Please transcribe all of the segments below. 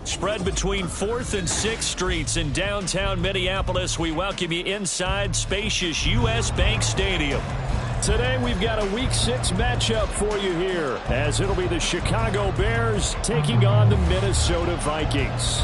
Spread between 4th and 6th Streets in downtown Minneapolis. We welcome you inside spacious U.S. Bank Stadium. Today we've got a Week 6 matchup for you here, as it'll be the Chicago Bears taking on the Minnesota Vikings.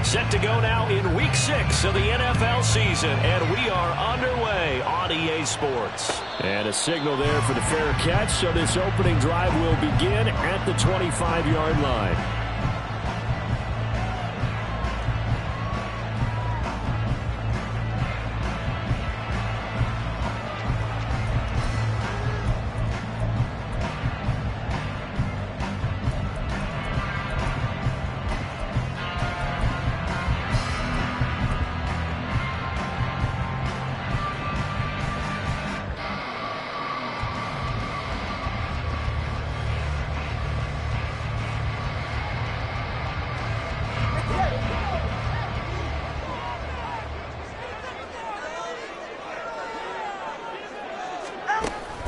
Set to go now in Week 6 of the NFL season, and we are underway on EA Sports. And a signal there for the fair catch, so this opening drive will begin at the 25-yard line.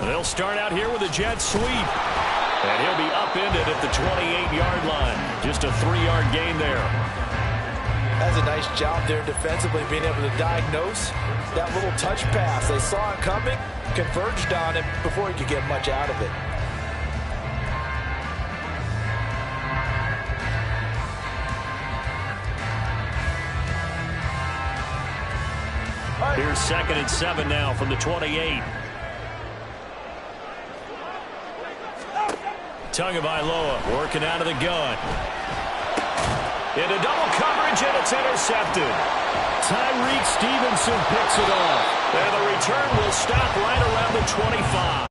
They'll start out here with a jet sweep. And he'll be upended at the 28-yard line. Just a 3-yard gain there. That's a nice job there defensively, being able to diagnose that little touch pass. They saw it coming, converged on it before he could get much out of it. Here's 2nd and 7 now from the 28. Tagovailoa working out of the gun. Into double coverage, and it's intercepted. Tyreek Stevenson picks it off. And the return will stop right around the 25.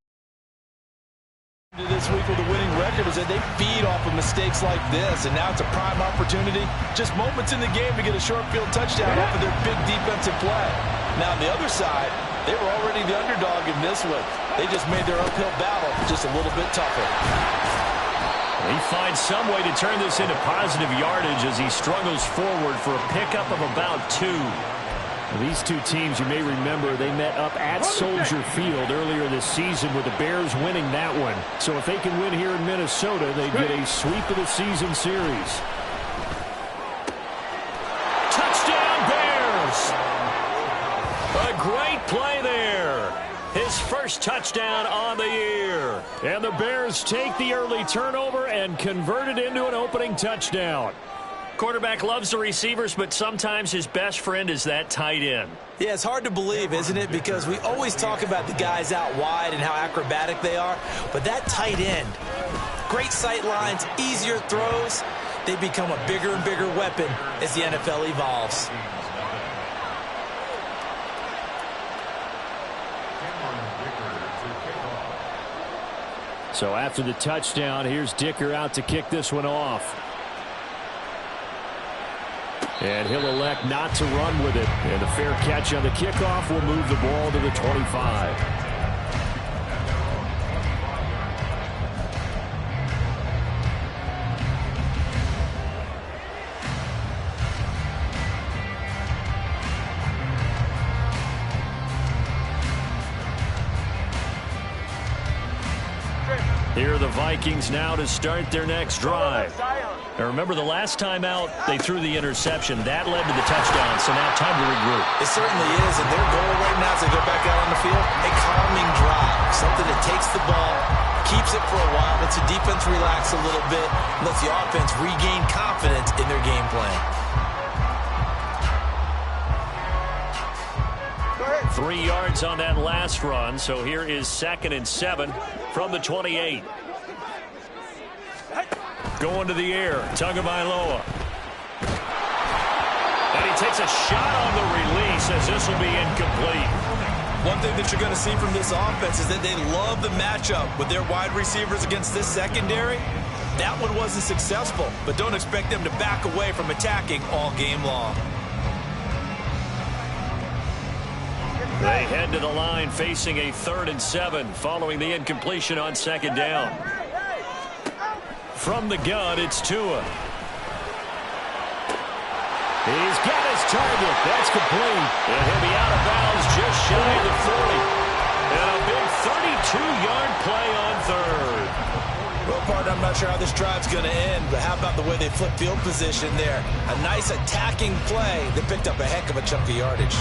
This week with a winning record is that they feed off of mistakes like this, and now it's a prime opportunity. Just moments in the game to get a short field touchdown off of their big defensive play. Now on the other side, they were already the underdog in this one. They just made their uphill battle just a little bit tougher. He finds some way to turn this into positive yardage as he struggles forward for a pickup of about 2. These two teams, you may remember, they met up at Soldier Field earlier this season with the Bears winning that one. So if they can win here in Minnesota, they get a sweep of the season series. Touchdown Bears! A great play there. His first touchdown on the year. And the Bears take the early turnover and convert it into an opening touchdown. Quarterback loves the receivers, but sometimes his best friend is that tight end. Yeah, it's hard to believe, isn't it? Because we always talk about the guys out wide and how acrobatic they are. But that tight end, great sight lines, easier throws, they become a bigger and bigger weapon as the NFL evolves. So after the touchdown, here's Dicker out to kick this one off. And he'll elect not to run with it. And the fair catch on the kickoff will move the ball to the 25. Here are the Vikings now to start their next drive. Now remember, the last time out, they threw the interception. That led to the touchdown, so now time to regroup. It certainly is, and their goal right now as they go back out on the field, a calming drive, something that takes the ball, keeps it for a while lets the defense relax a little bit, lets the offense regain confidence in their game plan. 3 yards on that last run, so here is 2nd and 7 from the 28. Going to the air, Tagovailoa. And he takes a shot on the release as this will be incomplete. One thing that you're going to see from this offense is that they love the matchup with their wide receivers against this secondary. That one wasn't successful, but don't expect them to back away from attacking all game long. They head to the line facing a 3rd and 7 following the incompletion on 2nd down. From the gun, it's Tua. He's got his target. That's complete. And he'll be out of bounds just shy of the 40. And a big 32-yard play on 3rd. Well, partner, I'm not sure how this drive's going to end, but how about the way they flip field position there? A nice attacking play that picked up a heck of a chunk of yardage.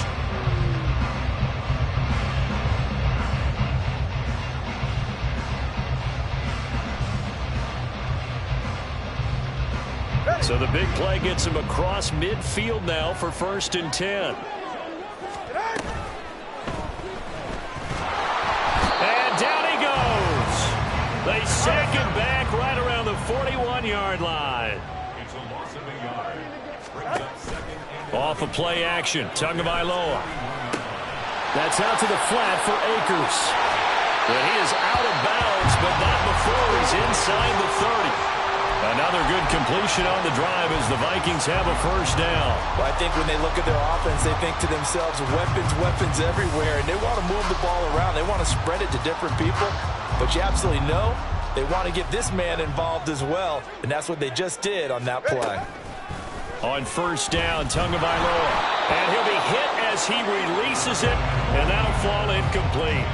So the big play gets him across midfield now for 1st and 10. And down he goes. They sack him back right around the 41-yard line. Off of play action, Tagovailoa. That's out to the flat for Akers. And he is out of bounds, but not before he's inside the 30. Another good completion on the drive as the Vikings have a 1st down. Well, I think when they look at their offense, they think to themselves, weapons everywhere, and they want to move the ball around. They want to spread it to different people, but you absolutely know they want to get this man involved as well, and that's what they just did on that play. On 1st down, Tagovailoa, and he'll be hit as he releases it, and that'll fall incomplete.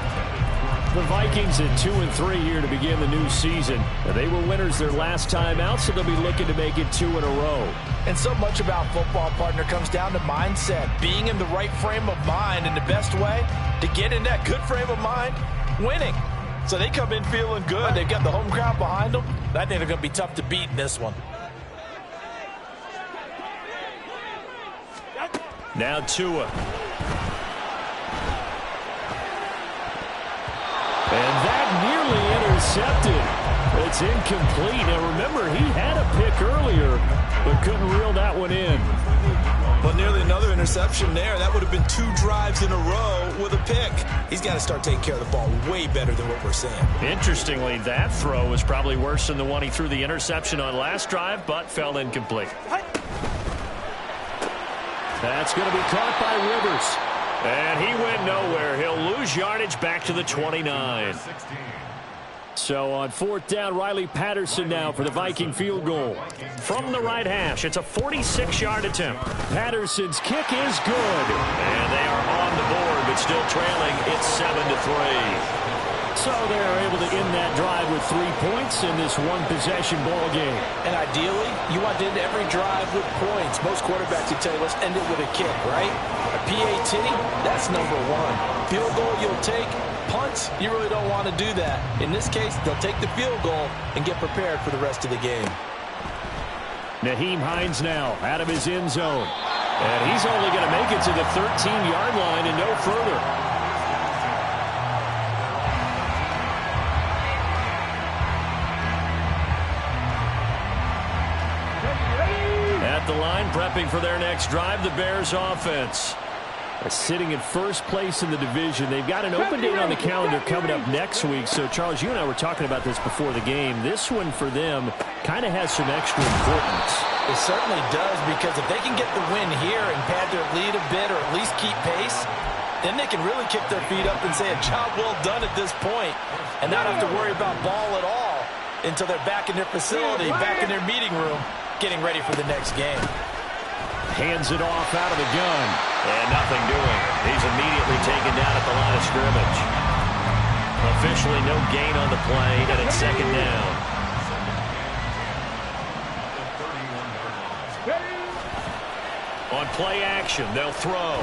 The Vikings at 2-3 here to begin the new season. They were winners their last time out, so they'll be looking to make it 2 in a row. And so much about football, partner, comes down to mindset. Being in the right frame of mind, and the best way to get in that good frame of mind, winning. So they come in feeling good. They've got the home crowd behind them. I think they're going to be tough to beat in this one. Now Tua. And that nearly intercepted. It's incomplete. Now remember, he had a pick earlier, but couldn't reel that one in. Well, nearly another interception there. That would have been 2 drives in a row with a pick. He's got to start taking care of the ball way better than what we're seeing. Interestingly, that throw was probably worse than the one he threw the interception on last drive, but fell incomplete. That's going to be caught by Rivers. And he went nowhere. He'll lose yardage back to the 29. So on 4th down, Riley Patterson now for the Viking field goal. From the right hash, it's a 46-yard attempt. Patterson's kick is good. And they are on the board, but still trailing. It's 7-3. So they're able to end that drive with 3 points in this one-possession ball game. And ideally, you want to end every drive with points. Most quarterbacks would tell you, let's end it with a kick, right? A PAT, that's number 1. Field goal you'll take. Punts, you really don't want to do that. In this case, they'll take the field goal and get prepared for the rest of the game. Nyheim Hines now out of his end zone. And he's only going to make it to the 13-yard line and no further. At the line, prepping for their next drive, the Bears offense. Sitting in first place in the division. They've got an open date on the calendar coming up next week. So, Charles, you and I were talking about this before the game. This one for them kind of has some extra importance. It certainly does, because if they can get the win here and pad their lead a bit or at least keep pace, then they can really kick their feet up and say a job well done at this point and not have to worry about ball at all until they're back in their facility, back in their meeting room, getting ready for the next game. Hands it off out of the gun. And nothing doing. He's immediately taken down at the line of scrimmage. Officially no gain on the play, and it's 2nd down. On play action, they'll throw.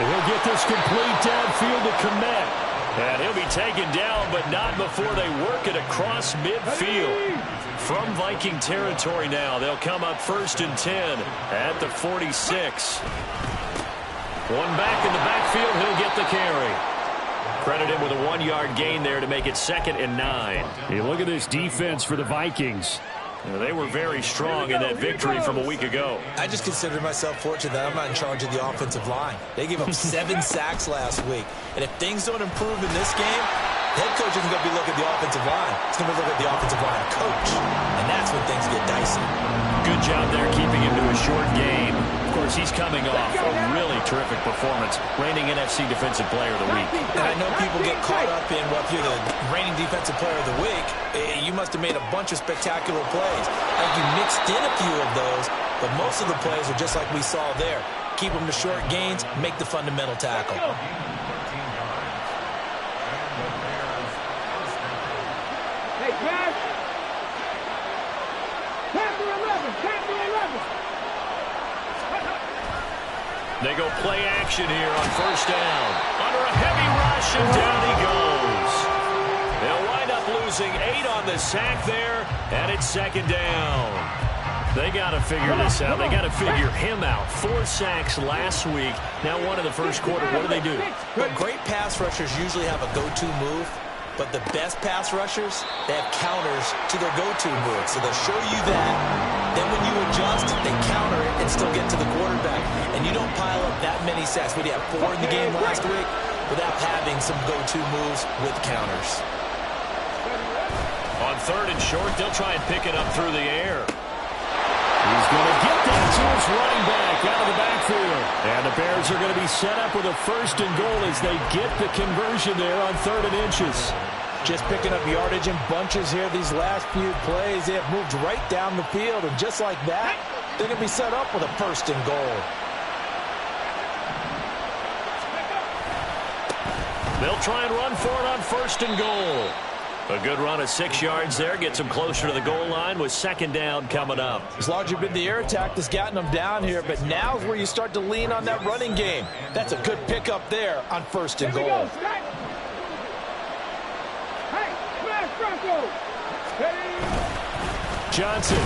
And he'll get this complete downfield to Kmet. And he'll be taken down, but not before they work it across midfield. From Viking territory now, they'll come up 1st and 10 at the 46. One back in the backfield, he'll get the carry. Credit him with a 1-yard gain there to make it 2nd and 9. Hey, look at this defense for the Vikings. They were very strong in that victory from a week ago. I just consider myself fortunate that I'm not in charge of the offensive line. They gave up 7 sacks last week. And if things don't improve in this game, the head coach isn't going to be looking at the offensive line. He's going to be looking at the offensive line coach. And that's when things get dicey. Good job there keeping him to a short game. Of course, he's coming off a really terrific performance, reigning NFC Defensive Player of the Week. And I know people get caught up in, well, if you're the reigning Defensive Player of the Week, you must have made a bunch of spectacular plays. I think you mixed in a few of those, but most of the plays are just like we saw there. Keep them to short gains, make the fundamental tackle. Hey, guys. Chapter 11. They go play action here on 1st down. Under a heavy rush, and down he goes. They'll wind up losing 8 on the sack there, and it's 2nd down. They got to figure this out. They got to figure him out. 4 sacks last week. Now 1 in the first quarter. What do? Well, great pass rushers usually have a go-to move. But the best pass rushers, they have counters to their go-to move. So they'll show you that. Then when you adjust, they counter it and still get to the quarterback. And you don't pile up that many sacks. We had 4 in the game last week without having some go-to moves with counters. On 3rd and short, they'll try and pick it up through the air. He's going to get that to his running back out of the backfield. And the Bears are going to be set up with a 1st and goal as they get the conversion there on 3rd and inches. Just picking up yardage in bunches here these last few plays. They have moved right down the field, and just like that, they're going to be set up with a 1st and goal. They'll try and run for it on 1st and goal. A good run of 6 yards there. Gets them closer to the goal line with 2nd down coming up. It's largely been the air attack that's gotten them down here, but now's where you start to lean on that running game. That's a good pickup there on 1st and goal. Johnson.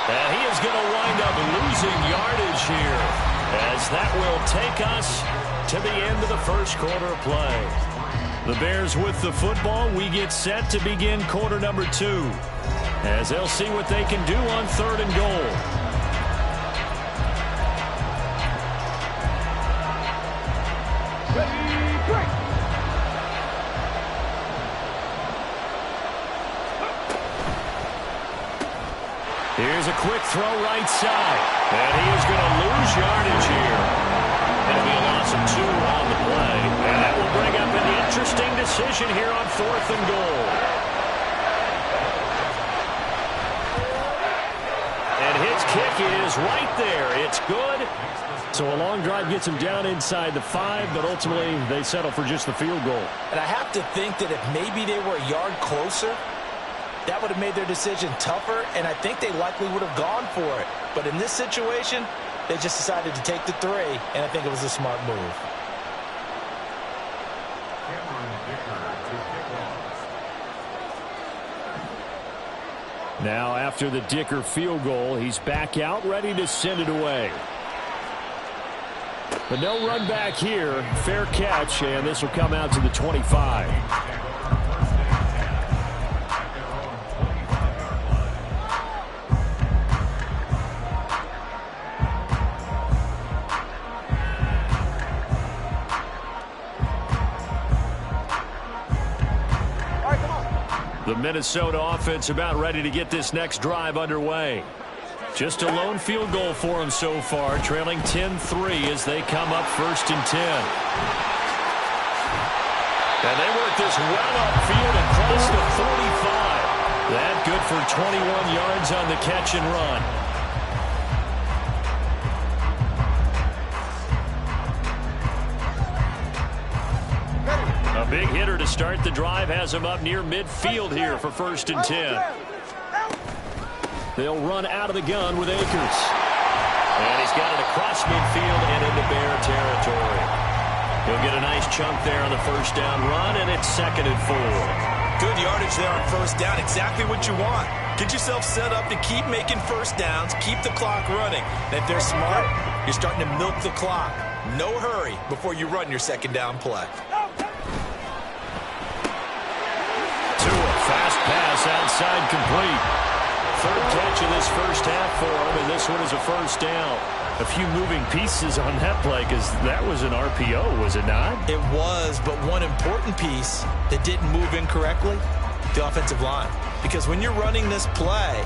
And he is going to wind up losing yardage here, as that will take us to the end of the first quarter of play. The Bears with the football. We get set to begin quarter number 2, as they'll see what they can do on 3rd and goal. Here's a quick throw right side. And he is going to lose yardage here. It'll be a loss of 2 on the play. And that will bring up an interesting decision here on 4th and goal. And his kick is right there. It's good. So a long drive gets him down inside the 5, but ultimately they settle for just the field goal. And I have to think that if maybe they were a yard closer, that would have made their decision tougher, and I think they likely would have gone for it. But in this situation, they just decided to take the 3, and I think it was a smart move. Now after the Dicker field goal, he's back out ready to send it away. But no run back here. Fair catch, and this will come out to the 25. The Minnesota offense about ready to get this next drive underway. Just a lone field goal for them so far, trailing 10-3 as they come up 1st and 10. And they work this well upfield across the 45. That good for 21 yards on the catch and run. A big hitter to start the drive has him up near midfield here for 1st and 10. They'll run out of the gun with Akers. And he's got it across midfield and into Bear territory. He'll get a nice nice chunk there on the first down run, and it's 2nd and 4. Good yardage there on first down. Exactly what you want. Get yourself set up to keep making first downs, keep the clock running. And if they're smart, you're starting to milk the clock. No hurry before you run your second down play. Fast pass outside complete. 3rd catch of this first half for him, and this one is a first down. A few moving pieces on that play because that was an RPO, was it not? It was, but one important piece that didn't move incorrectly, the offensive line. Because when you're running this play,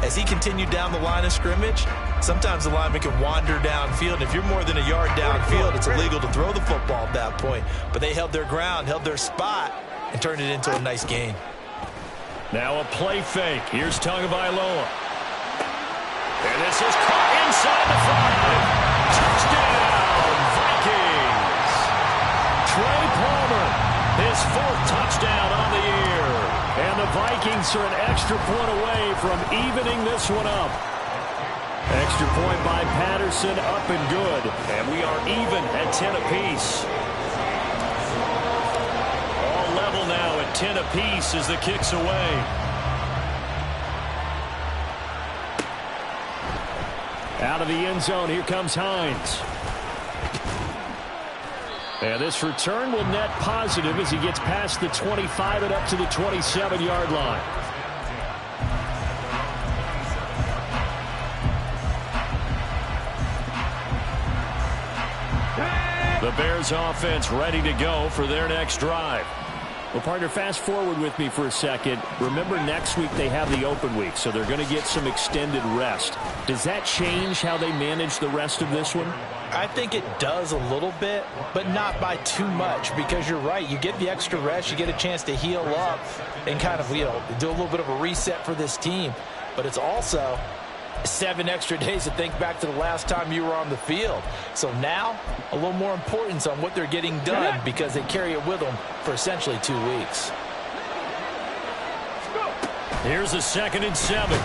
as he continued down the line of scrimmage, sometimes the lineman can wander downfield. And if you're more than a yard downfield, it's illegal to throw the football at that point. But they held their ground, held their spot, and turned it into a nice gain. Now a play fake. Here's Tagovailoa. And this is caught inside the 5. Touchdown, Vikings. Trey Palmer, his 4th touchdown on the year. And the Vikings are an extra point away from evening this one up. Extra point by Patterson, up and good. And we are even at 10 apiece. Now at 10 apiece as the kick's away. Out of the end zone, here comes Hines. And this return will net positive as he gets past the 25 and up to the 27-yard line. The Bears offense ready to go for their next drive. Well, partner, fast forward with me for a second. Remember, next week they have the open week, so they're going to get some extended rest. Does that change how they manage the rest of this one? I think it does a little bit, but not by too much, because you're right. You get the extra rest, you get a chance to heal up and kind of, do a little bit of a reset for this team. But it's also 7 extra days to think back to the last time you were on the field. So now, a little more importance on what they're getting done because they carry it with them for essentially 2 weeks. Here's a 2nd and 7.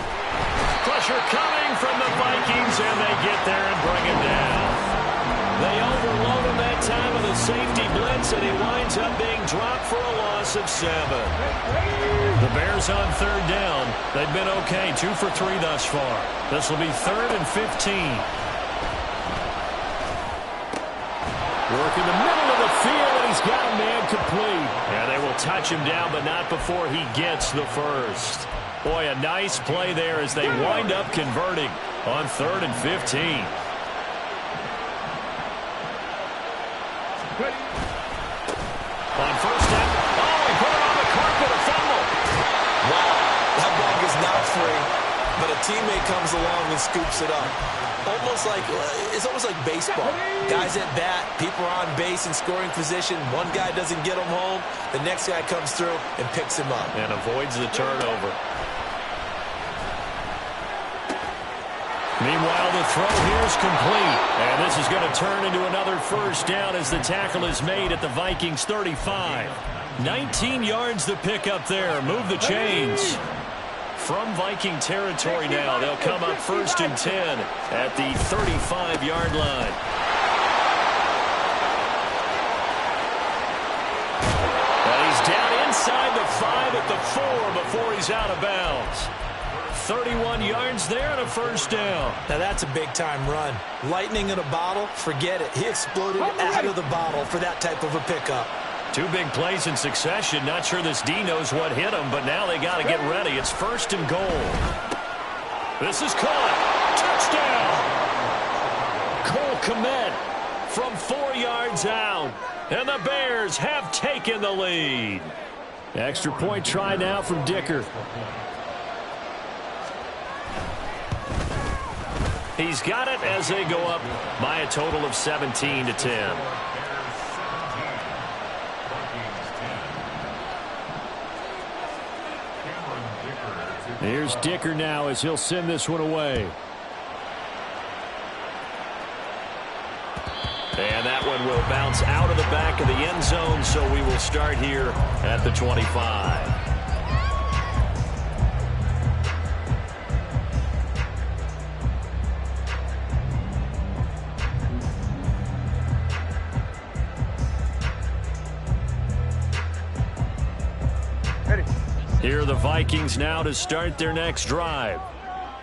Pressure coming from the Vikings, and they get there and bring him down. They overload him that time with a safety blitz, and he winds up being dropped for a loss of 7. The Bears on 3rd down. They've been okay, 2 for 3 thus far. This will be 3rd and 15. Work in the middle of the field, and he's got a man complete. And they will touch him down, but not before he gets the first. Boy, a nice play there as they wind up converting on 3rd and 15. On first down, he put it on the carpet, a fumble. Wow, that ball is not free, but a teammate comes along and scoops it up. It's almost like baseball. Guys at bat, people are on base in scoring position. One guy doesn't get him home. The next guy comes through and picks him up. And avoids the turnover. Meanwhile, the throw here is complete. And this is going to turn into another first down as the tackle is made at the Vikings 35. 19 yards to pick up there. Move the chains. From Viking territory now, they'll come up 1st and 10 at the 35-yard line. And he's down inside the 5 at the 4 before he's out of bounds. 31 yards there and a first down. Now that's a big-time run. Lightning in a bottle, forget it. He exploded out of the bottle for that type of a pickup. 2 big plays in succession. Not sure this D knows what hit him, but now they got to get ready. It's 1st and goal. This is caught. Touchdown. Cole Kmet from 4 yards out. And the Bears have taken the lead. Extra point try now from Dicker. He's got it as they go up by a total of 17-10. Here's Dicker now as he'll send this one away. And that one will bounce out of the back of the end zone, so we will start here at the 25. Here are the Vikings now to start their next drive.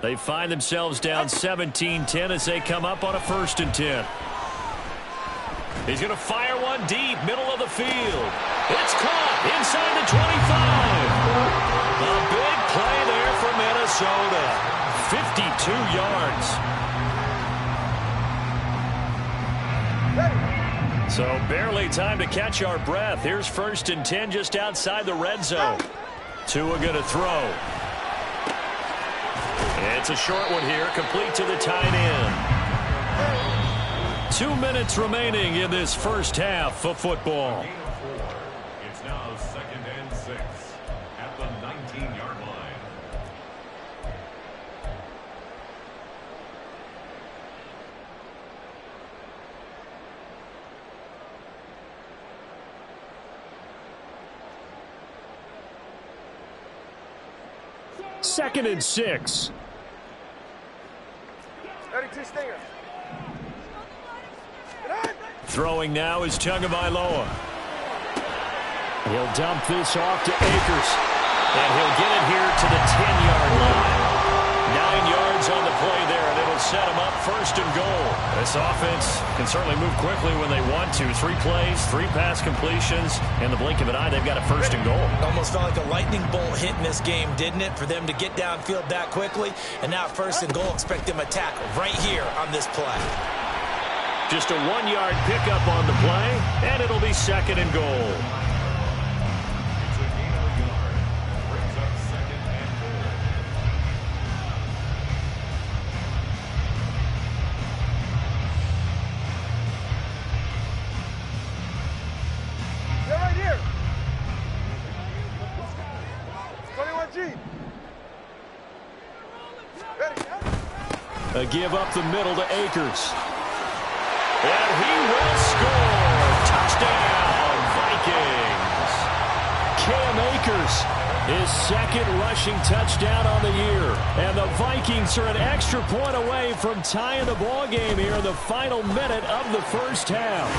They find themselves down 17-10 as they come up on a 1st and 10. He's going to fire one deep, middle of the field. It's caught inside the 25. A big play there for Minnesota. 52 yards. So barely time to catch our breath. Here's 1st and 10 just outside the red zone. Tua going to throw. It's a short one here, complete to the tight end. 2 minutes remaining in this first half of football. It's now 2nd and 6 at the 19-yard line. Second and 6. 32 Stingers. Throwing now is Tagovailoa. He'll dump this off to Akers. And he'll get it here to the 10-yard line. 9 yards on the play there, and it'll set him up 1st and goal. This offense can certainly move quickly when they want to. 3 plays, 3 pass completions. In the blink of an eye, they've got a 1st and goal. Almost felt like a lightning bolt hit in this game, didn't it? For them to get downfield that quickly. And now 1st and goal, expect them to attack right here on this play. Just a 1-yard pickup on the play, and it'll be 2nd and goal. It's a gain of a yard. Brings up 2nd and goal. They're right here. 21G. A give up the middle to Akers. And he will score. Touchdown, Vikings. Cam Akers, his 2nd rushing touchdown on the year. And the Vikings are an extra point away from tying the ball game here in the final minute of the first half.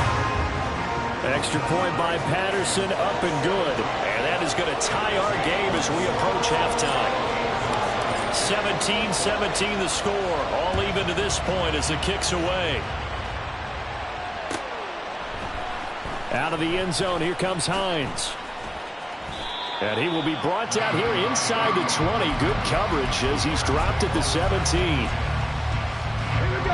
Extra point by Patterson, up and good. And that is going to tie our game as we approach halftime. 17-17 the score. All even to this point as the kick's away. Out of the end zone, here comes Hines. And he will be brought down here inside the 20. Good coverage as he's dropped at the 17. Here we go.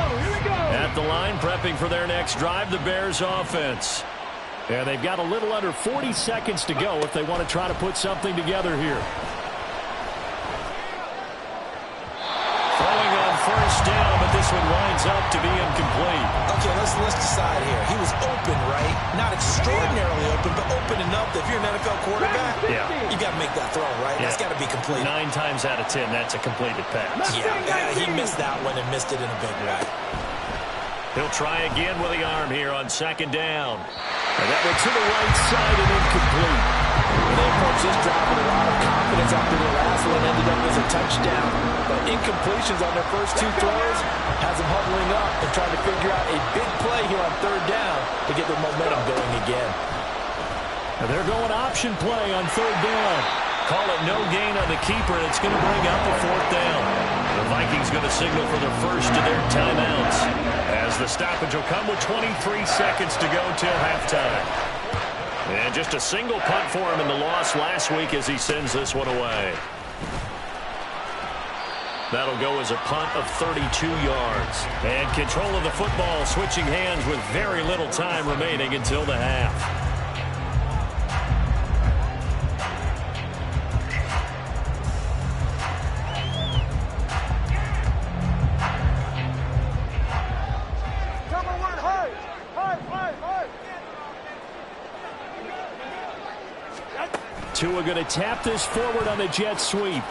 At the line, prepping for their next drive, the Bears offense. And they've got a little under 40 seconds to go if they want to try to put something together here. Throwing on 1st down, but this one winds up to be incomplete. Okay, let's decide here. He was open, right? Not extraordinarily open, but open enough that if you're an NFL quarterback, Yeah. you got to make that throw, right? Yeah. That's got to be complete. 9 times out of 10, that's a completed pass. Yeah, he missed that one and missed it in a big way. He'll try again with the arm here on 2nd down. And that one to the right side and incomplete. They approached this drive with a lot of confidence after their last one ended up as a touchdown. But incompletions on their first 2 throws has them huddling up and trying to figure out a big play here on 3rd down to get their momentum going again. And they're going option play on 3rd down. Call it no gain on the keeper, and it's going to bring up a 4th down. The Vikings going to signal for their first of their timeouts as the stoppage will come with 23 seconds to go till halftime. And just a single punt for him in the loss last week as he sends this one away. That'll go as a punt of 32 yards. And control of the football switching hands with very little time remaining until the half. Tua going to tap this forward on the jet sweep.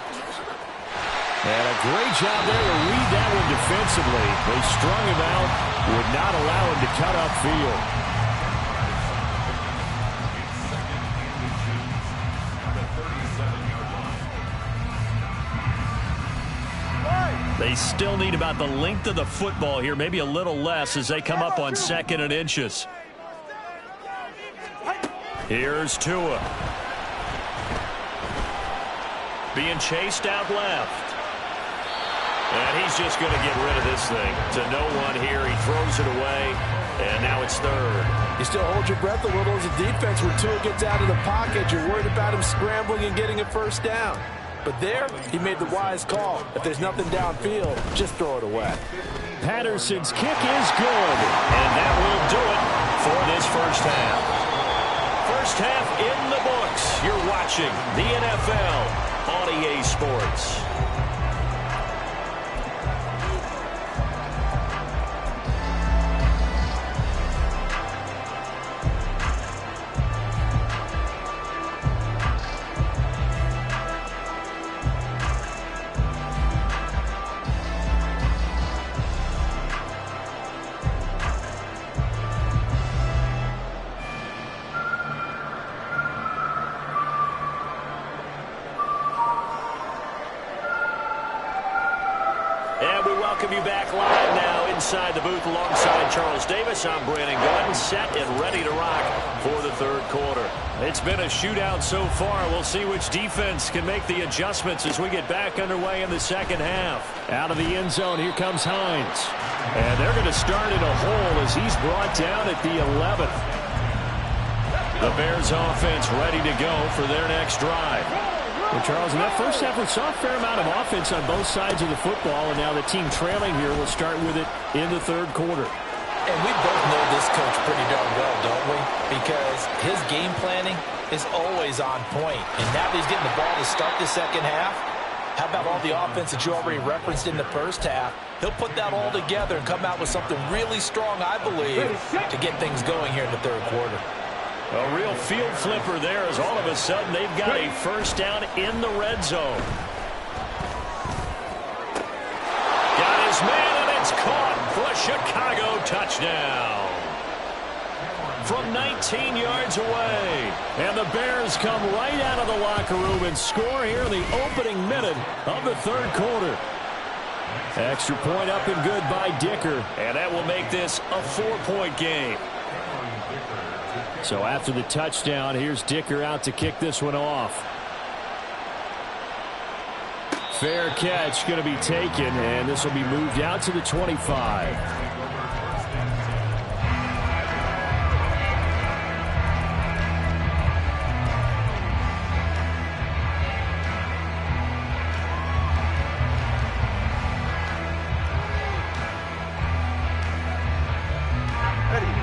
And a great job there to read that one defensively. They strung him out, would not allow him to cut upfield. They still need about the length of the football here, maybe a little less as they come up on 2nd and inches. Here's Tua. being chased out left. And he's just going to get rid of this thing to no one here. He throws it away, and now it's third. You still hold your breath a little as a defense when Tua gets out of the pocket. You're worried about him scrambling and getting a first down. But there, he made the wise call. If there's nothing downfield, just throw it away. Patterson's kick is good. And that will do it for this first half. First half in the books. You're watching the NFL on EA Sports. Welcome you back live now inside the booth alongside Charles Davis. I'm Brandon Gaudin, set and ready to rock for the third quarter. It's been a shootout so far. We'll see which defense can make the adjustments as we get back underway in the second half. Out of the end zone, here comes Hines. And they're going to start in a hole as he's brought down at the 11th. The Bears offense ready to go for their next drive. Well, Charles, in that first half, we saw a fair amount of offense on both sides of the football, and now the team trailing here will start with it in the third quarter. And we both know this coach pretty darn well, don't we? Because his game planning is always on point. And now that he's getting the ball to start the second half, how about all the offense that you already referenced in the first half? He'll put that all together and come out with something really strong, I believe, to get things going here in the third quarter. A real field flipper there as all of a sudden they've got a first down in the red zone. Got his man, and it's caught for a Chicago touchdown. From 19 yards away. And the Bears come right out of the locker room and score here in the opening minute of the third quarter. Extra point up and good by Dicker. And that will make this a 4-point game. So after the touchdown, here's Dicker out to kick this one off. Fair catch going to be taken, and this will be moved out to the 25.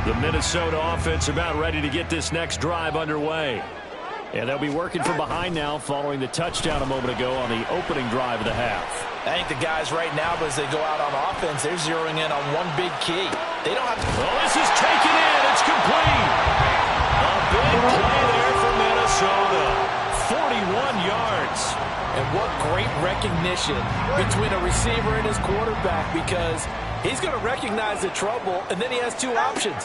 The Minnesota offense about ready to get this next drive underway. And they'll be working from behind now following the touchdown a moment ago on the opening drive of the half. I think the guys right now, as they go out on offense, they're zeroing in on one big key. They don't have to... Well, this is taken in. It's complete. A big play there for Minnesota. 41 yards. And what great recognition between a receiver and his quarterback, because he's going to recognize the trouble, and then he has two options.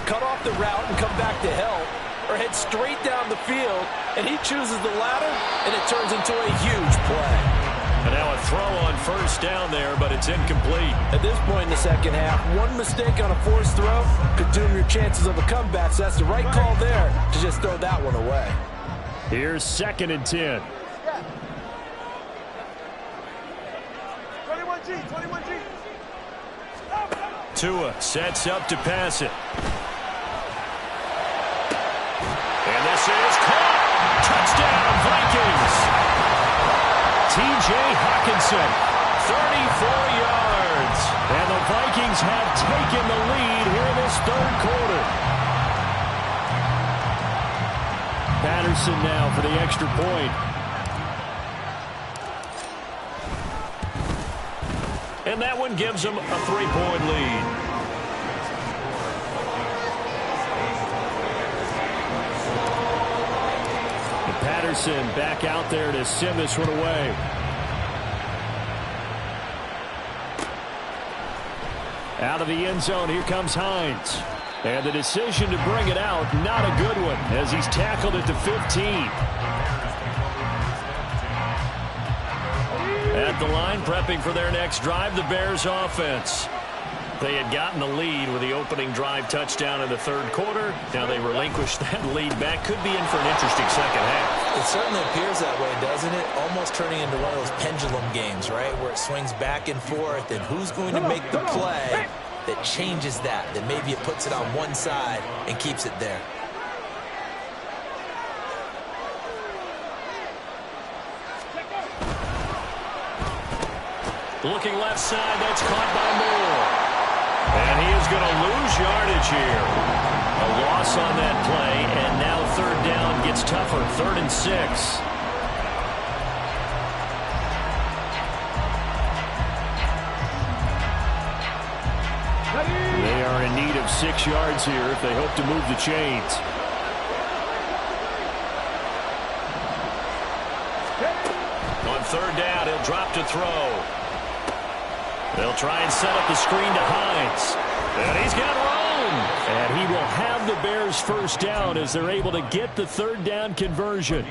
Cut off the route and come back to help, or head straight down the field, and he chooses the latter, and it turns into a huge play. And now a throw on first down there, but it's incomplete. At this point in the second half, one mistake on a forced throw could doom your chances of a comeback, so that's the right call there to just throw that one away. Here's 2nd and 10. 21G. Tua sets up to pass it. And this is caught. Touchdown, Vikings. T.J. Hockenson, 34 yards. And the Vikings have taken the lead here in this third quarter. Patterson now for the extra point. And that one gives them a 3-point lead. And Patterson back out there to send this one away. Out of the end zone, here comes Hines. And the decision to bring it out, not a good one, as he's tackled at the 15. At the line, prepping for their next drive, the Bears offense. They had gotten the lead with the opening drive touchdown in the third quarter. Now they relinquished that lead back. Could be in for an interesting second half. It certainly appears that way, doesn't it? Almost turning into one of those pendulum games, right, where it swings back and forth, and who's going to make the play that changes that maybe it puts it on one side and keeps it there. Looking left side, that's caught by Moore. And he is going to lose yardage here. A loss on that play, and now third down gets tougher. 3rd and 6. They are in need of 6 yards here if they hope to move the chains. On third down, he'll drop to throw. They'll try and set up the screen to Hines. And he's got room. And he will have the Bears first down as they're able to get the third down conversion.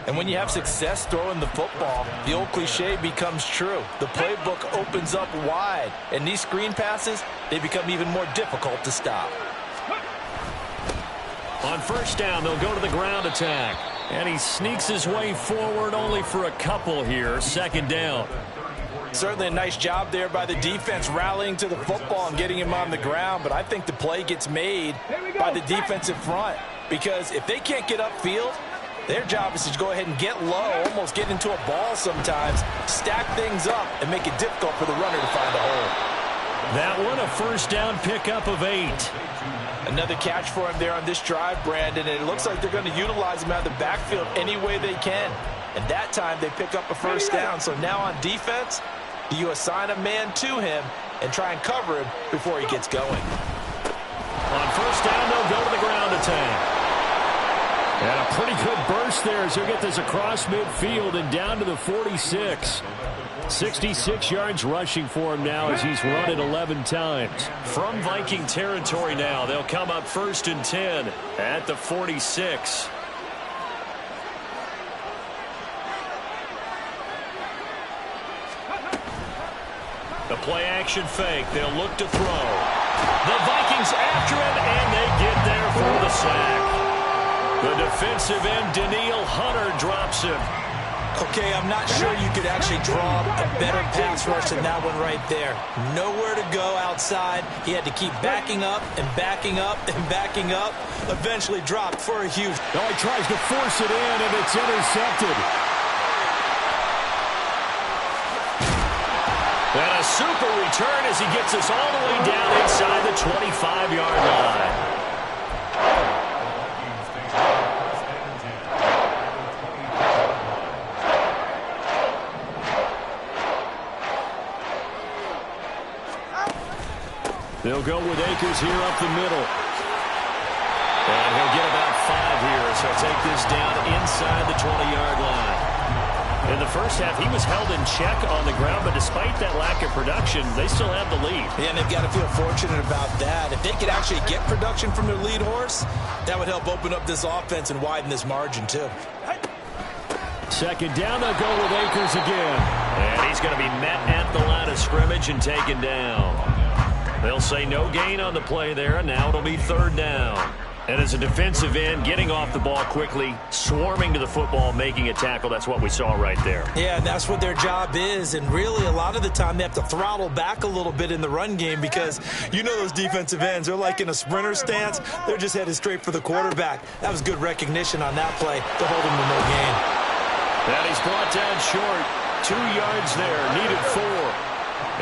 And when you have success throwing the football, the old cliche becomes true. The playbook opens up wide. And these screen passes, they become even more difficult to stop. On first down, they'll go to the ground attack. And he sneaks his way forward only for a couple here. 2nd down. Certainly a nice job there by the defense rallying to the football and getting him on the ground, but I think the play gets made by the defensive front because if they can't get upfield, their job is to go ahead and get low, almost get into a ball sometimes, stack things up, and make it difficult for the runner to find a hole. That one, a first down pickup of 8. Another catch for him there on this drive, Brandon, and it looks like they're going to utilize him out of the backfield any way they can. And that time they pick up a first down. So now on defense, you assign a man to him and try and cover him before he gets going. On first down, they'll go to the ground attack. And a pretty good burst there as he'll get this across midfield and down to the 46. 66 yards rushing for him now as he's run it 11 times. From Viking territory now, they'll come up 1st and 10 at the 46. The play-action fake. They'll look to throw. The Vikings after him, and they get there for the sack. The defensive end, Danielle Hunter, drops him. Okay, I'm not sure you could actually draw a better pass rush than that one right there. Nowhere to go outside. He had to keep backing up and backing up and backing up. Eventually dropped for a huge... Now he tries to force it in, and it's intercepted. And a super return as he gets us all the way down inside the 25-yard line. They'll go with Akers here up the middle. And he'll get about 5 here, so he'll take this down inside the 20-yard line. In the first half, he was held in check on the ground, but despite that lack of production, they still have the lead. Yeah, and they've got to feel fortunate about that. If they could actually get production from their lead horse, that would help open up this offense and widen this margin, too. 2nd down, they'll go with Akers again. And he's going to be met at the line of scrimmage and taken down. They'll say no gain on the play there, and now it'll be 3rd down. And as a defensive end, getting off the ball quickly, swarming to the football, making a tackle, that's what we saw right there. Yeah, that's what their job is. And really, a lot of the time, they have to throttle back a little bit in the run game because you know those defensive ends, they're like in a sprinter stance. They're just headed straight for the quarterback. That was good recognition on that play to hold him to no gain. And he's brought down short. 2 yards there, needed 4.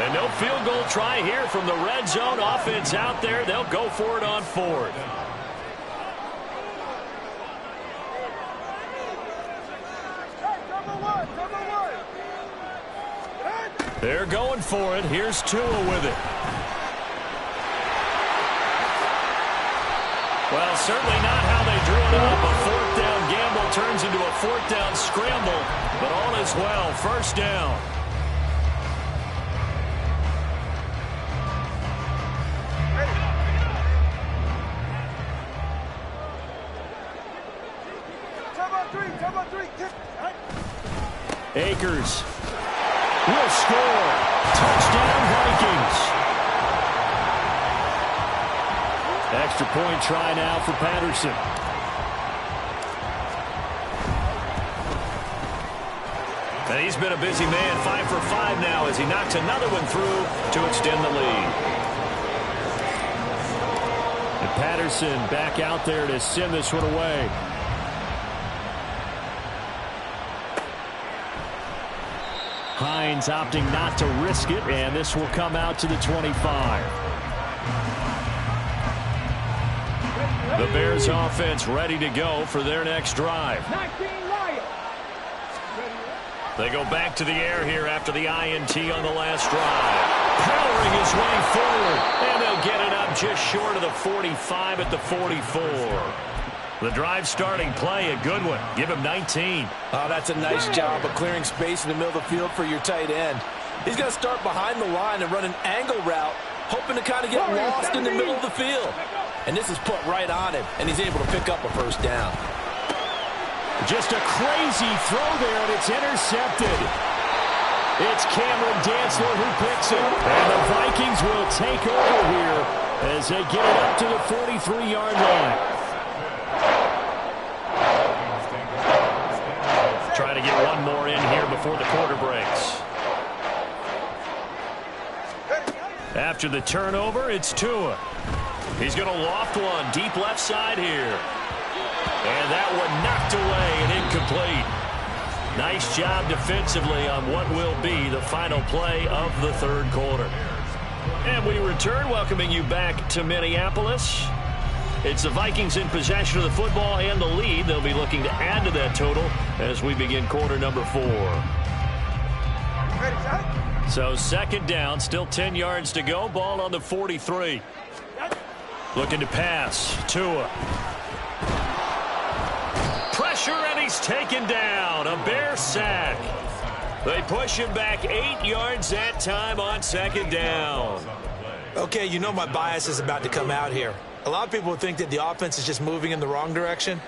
And no field goal try here from the red zone. Offense out there. They'll go for it on 4th. They're going for it. Here's Tua with it. Well, certainly not how they drew it up. A 4th down gamble turns into a 4th down scramble. But all is well. 1st down. Akers will score. Touchdown, Vikings. Extra point try now for Patterson. And he's been a busy man, 5 for 5 now as he knocks another one through to extend the lead. And Patterson back out there to send this one away. Hines opting not to risk it, and this will come out to the 25. The Bears offense ready to go for their next drive. They go back to the air here after the INT on the last drive. Powering his way forward, and they'll get it up just short of the 45 at the 44. The drive starting play, a good one. Give him 19. Oh, that's a nice job of clearing space in the middle of the field for your tight end. He's going to start behind the line and run an angle route, hoping to kind of get lost in the middle of the field. And this is put right on him, and he's able to pick up a first down. Just a crazy throw there, and it's intercepted. It's Cameron Dantzler who picks it. And the Vikings will take over here as they get it up to the 43-yard line. Try to get one more in here before the quarter breaks. After the turnover, it's Tua. He's going to loft one deep left side here. And that one knocked away and incomplete. Nice job defensively on what will be the final play of the third quarter. And we return, welcoming you back to Minneapolis. It's the Vikings in possession of the football and the lead. They'll be looking to add to that total as we begin quarter number 4. So second down, still 10 yards to go. Ball on the 43. Looking to pass. Tua. Pressure, and he's taken down. A Bear sack. They push him back 8 yards that time on second down. Okay, you know my bias is about to come out here. A lot of people would think that the offense is just moving in the wrong direction.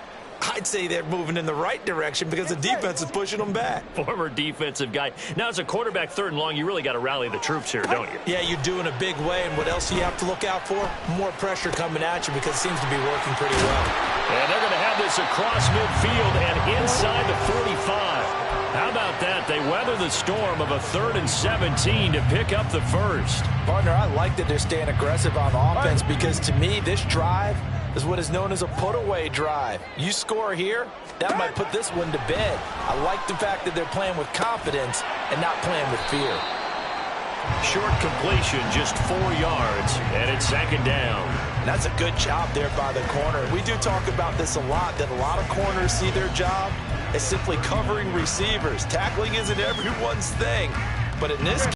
I'd say they're moving in the right direction because the defense is pushing them back. Former defensive guy. Now, as a quarterback, third and long, you really got to rally the troops here, don't you? Yeah, you do in a big way. And what else do you have to look out for? More pressure coming at you because it seems to be working pretty well. And they're going to have this across midfield and inside the 45. How about that? They weather the storm of a 3rd and 17 to pick up the first. Partner, I like that they're staying aggressive on offense because to me, this drive is what is known as a put-away drive. You score here, that might put this one to bed. I like the fact that they're playing with confidence and not playing with fear. Short completion, just 4 yards, and it's second down. And that's a good job there by the corner. We do talk about this a lot, that a lot of corners see their job as simply covering receivers. Tackling isn't everyone's thing, but in this